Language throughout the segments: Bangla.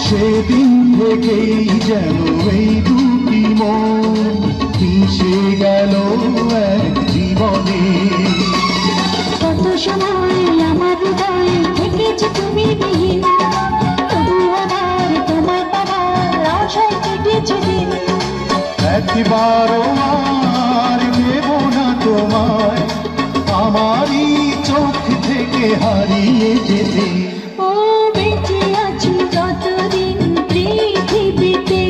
সেদিন থেকেই যেন এই দুটি মন মিশে গেল এক জীবনে। কত সময় আমার হৃদয়ে থেকেছ তুমি বিহীন, তবু আবার তোমার পাবার আশায় কেটেছে দিন। একবারও আর নেব না তোমায় আমারই চোখ থেকে হারিয়ে যেতে। ও বেঁচে আছি যতদিন পৃথিবীতে,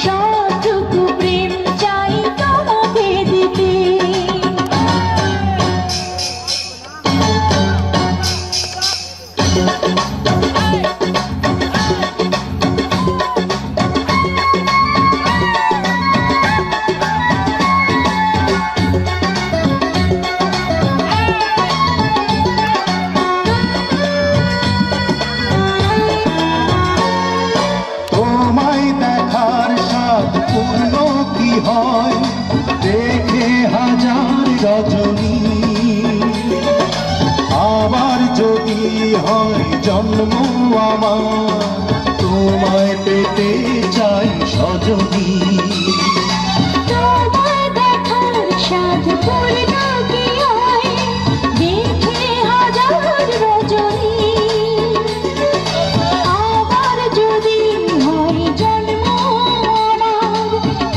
সবটুকু প্রেম চাই তোমাকে দিতে। দেখে হাজার রজনী আবার যদি হয় জন্ম আমার তোমায় পেতে চাই সজনী। তোমায় দেখার সাধ পূর্ণ কি হয়, দেখে হাজার রজনী আবার যদি হয় জন্ম আমার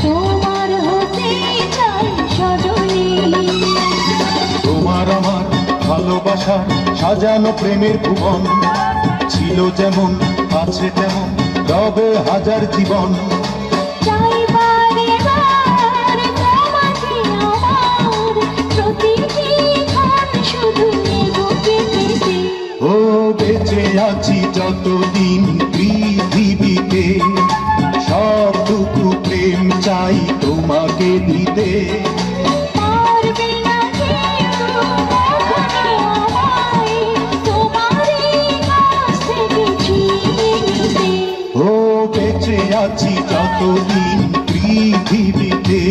তোমার হতে চাই সজনী। তোমার আমার ভালোবাসার সাজানো প্রেমের ভুবন ছিল যেমন আছে তেমন রবে হাজার জীবন। চাই বারে বার তোমাকে আমার প্রতিটি ক্ষণ শুধু বুকে পেতে। ও বেঁচে আছি যতদিন পৃথিবীতে সবটুকু প্রেম চাই তোমাকে দিতে। পারবে না কেউ কখনো আমায় তোমারই কাছ থেকে ছিনিয়ে নিতে। ও বেঁচে আছি যতদিন পৃথিবীতে